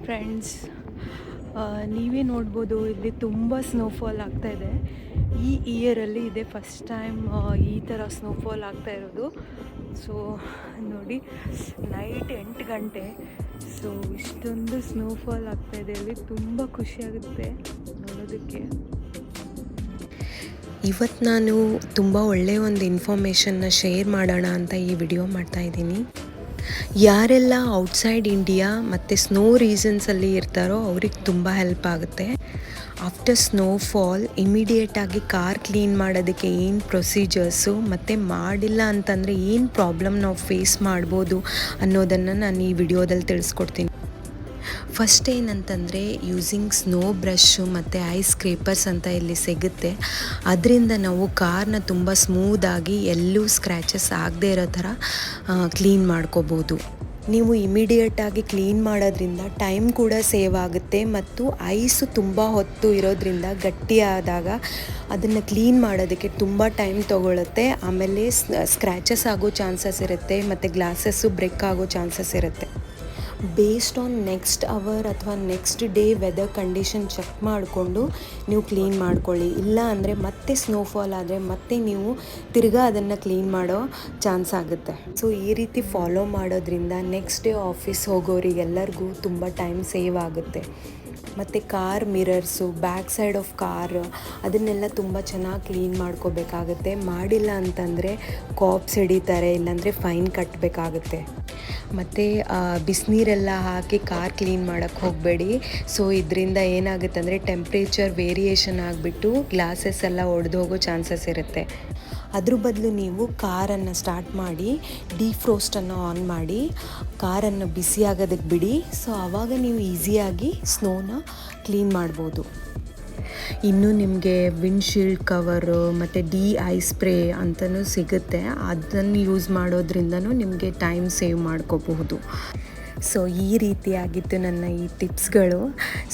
Friends, ನೀವೇ ನೋಡ್ಬೋದು ಇಲ್ಲಿ ತುಂಬ ಸ್ನೋಫಾಲ್ ಆಗ್ತಾಯಿದೆ. ಈ ಇಯರಲ್ಲಿ ಇದೆ ಫಸ್ಟ್ ಟೈಮ್ ಈ ಥರ ಸ್ನೋಫಾಲ್ ಆಗ್ತಾ ಇರೋದು. ಸೊ ನೋಡಿ, ನೈಟ್ 8 ಗಂಟೆ. ಸೊ ಇಷ್ಟೊಂದು ಸ್ನೋಫಾಲ್ ಆಗ್ತಾಯಿದೆ ಇಲ್ಲಿ. ತುಂಬ ಖುಷಿಯಾಗುತ್ತೆ ನೋಡೋದಕ್ಕೆ. ಇವತ್ತು ನಾನು ತುಂಬ ಒಳ್ಳೆಯ ಒಂದು ಇನ್ಫಾರ್ಮೇಷನ್ನ ಶೇರ್ ಮಾಡೋಣ ಅಂತ ಈ ವಿಡಿಯೋ ಮಾಡ್ತಾಯಿದ್ದೀನಿ. ಯಾರೆಲ್ಲ ಔಟ್ಸೈಡ್ ಇಂಡಿಯಾ ಮತ್ತು ಸ್ನೋ ರೀಸನ್ಸಲ್ಲಿ ಇರ್ತಾರೋ ಅವ್ರಿಗೆ ತುಂಬ ಹೆಲ್ಪ್ ಆಗುತ್ತೆ. ಆಫ್ಟರ್ ಸ್ನೋಫಾಲ್ ಇಮಿಡಿಯೇಟಾಗಿ ಕಾರ್ ಕ್ಲೀನ್ ಮಾಡೋದಕ್ಕೆ ಏನು ಪ್ರೊಸೀಜರ್ಸು ಮತ್ತು ಮಾಡಿಲ್ಲ ಅಂತಂದರೆ ಏನು ಪ್ರಾಬ್ಲಮ್ ನಾವು ಫೇಸ್ ಮಾಡ್ಬೋದು ಅನ್ನೋದನ್ನು ನಾನು ಈ ವಿಡಿಯೋದಲ್ಲಿ ತಿಳಿಸ್ಕೊಡ್ತೀನಿ. ಫಸ್ಟ್ ಏನಂತಂದರೆ ಯೂಸಿಂಗ್ ಸ್ನೋ ಬ್ರಷು ಮತ್ತು ಐಸ್ ಸ್ಕ್ರೇಪರ್ಸ್ ಅಂತ ಇಲ್ಲಿ ಸಿಗುತ್ತೆ. ಅದರಿಂದ ನಾವು ಕಾರ್ನ ತುಂಬ ಸ್ಮೂದಾಗಿ ಎಲ್ಲೂ ಸ್ಕ್ರ್ಯಾಚಸ್ ಆಗದೆ ಇರೋ ಥರ ಕ್ಲೀನ್ ಮಾಡ್ಕೋಬೋದು. ನೀವು ಇಮಿಡಿಯೇಟಾಗಿ ಕ್ಲೀನ್ ಮಾಡೋದ್ರಿಂದ ಟೈಮ್ ಕೂಡ ಸೇವ್ ಆಗುತ್ತೆ ಮತ್ತು ಐಸು ತುಂಬ ಹೊತ್ತು ಇರೋದ್ರಿಂದ ಗಟ್ಟಿಯಾದಾಗ ಅದನ್ನು ಕ್ಲೀನ್ ಮಾಡೋದಕ್ಕೆ ತುಂಬ ಟೈಮ್ ತೊಗೊಳುತ್ತೆ. ಆಮೇಲೆ ಸ್ಕ್ರ್ಯಾಚಸ್ ಆಗೋ ಚಾನ್ಸಸ್ ಇರುತ್ತೆ ಮತ್ತು ಗ್ಲಾಸಸ್ಸು ಬ್ರೇಕ್ ಆಗೋ ಚಾನ್ಸಸ್ ಇರುತ್ತೆ. ಬೇಸ್ಡ್ ಆನ್ ನೆಕ್ಸ್ಟ್ ಅವರ್ ಅಥವಾ next day weather condition check ಮಾಡಿಕೊಂಡು ನೀವು ಕ್ಲೀನ್ ಮಾಡ್ಕೊಳ್ಳಿ. ಇಲ್ಲ ಅಂದರೆ ಮತ್ತೆ ಸ್ನೋಫಾಲ್ ಆದರೆ ಮತ್ತೆ ನೀವು ತಿರ್ಗಾ ಅದನ್ನು ಕ್ಲೀನ್ ಮಾಡೋ ಚಾನ್ಸ್ ಆಗುತ್ತೆ. ಸೊ ಈ ರೀತಿ ಫಾಲೋ ಮಾಡೋದ್ರಿಂದ ನೆಕ್ಸ್ಟ್ ಡೇ ಆಫೀಸ್ ಹೋಗೋರಿಗೆಲ್ಲರಿಗೂ ತುಂಬ ಟೈಮ್ ಸೇವ್ ಆಗುತ್ತೆ. ಮತ್ತು car mirrors, back side of car ಅದನ್ನೆಲ್ಲ ತುಂಬ ಚೆನ್ನಾಗಿ ಕ್ಲೀನ್ ಮಾಡ್ಕೋಬೇಕಾಗುತ್ತೆ. ಮಾಡಿಲ್ಲ ಅಂತಂದರೆ ಕಾಪ್ಸ್ ಹಿಡಿತಾರೆ, ಇಲ್ಲಾಂದರೆ ಫೈನ್ ಕಟ್ಟಬೇಕಾಗುತ್ತೆ. ಮತ್ತು ಬಿಸಿನೀರೆಲ್ಲ ಹಾಕಿ ಕಾರ್ ಕ್ಲೀನ್ ಮಾಡೋಕ್ಕೆ ಹೋಗಬೇಡಿ. ಸೊ ಇದರಿಂದ ಏನಾಗುತ್ತೆ ಅಂದರೆ ಟೆಂಪ್ರೇಚರ್ ವೇರಿಯೇಷನ್ ಆಗಿಬಿಟ್ಟು ಗ್ಲಾಸಸ್ ಎಲ್ಲ ಒಡೆದು ಹೋಗೋ ಚಾನ್ಸಸ್ ಇರುತ್ತೆ. ಅದ್ರ ಬದಲು ನೀವು ಕಾರನ್ನು ಸ್ಟಾರ್ಟ್ ಮಾಡಿ ಡಿಫ್ರೋಸ್ಟನ್ನು ಆನ್ ಮಾಡಿ ಕಾರನ್ನು ಬಿಸಿಯಾಗೋದಕ್ಕೆ ಬಿಡಿ. ಸೊ ಆವಾಗ ನೀವು ಈಸಿಯಾಗಿ ಸ್ನೋನ ಕ್ಲೀನ್ ಮಾಡ್ಬೋದು. ಇನ್ನು ನಿಮಗೆ ವಿಂಡ್ಶೀಲ್ಡ್ ಕವರು ಮತ್ತು ಐ ಸ್ಪ್ರೇ ಅಂತಲೂ ಸಿಗುತ್ತೆ. ಅದನ್ನು ಯೂಸ್ ಮಾಡೋದ್ರಿಂದನೂ ನಿಮಗೆ ಟೈಮ್ ಸೇವ್ ಮಾಡ್ಕೋಬಹುದು. ಸೊ ಈ ರೀತಿಯಾಗಿತ್ತು ನನ್ನ ಈ ಟಿಪ್ಸ್ಗಳು.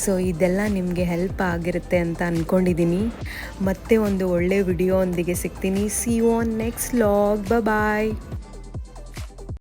ಸೊ ಇದೆಲ್ಲ ನಿಮಗೆ ಹೆಲ್ಪ್ ಆಗಿರುತ್ತೆ ಅಂತ ಅಂದ್ಕೊಂಡಿದ್ದೀನಿ. ಮತ್ತೆ ಒಂದು ಒಳ್ಳೆ ವಿಡಿಯೋ ಒಂದಿಗೆ ಸಿಗ್ತೀನಿ. See you on next vlog. Bye.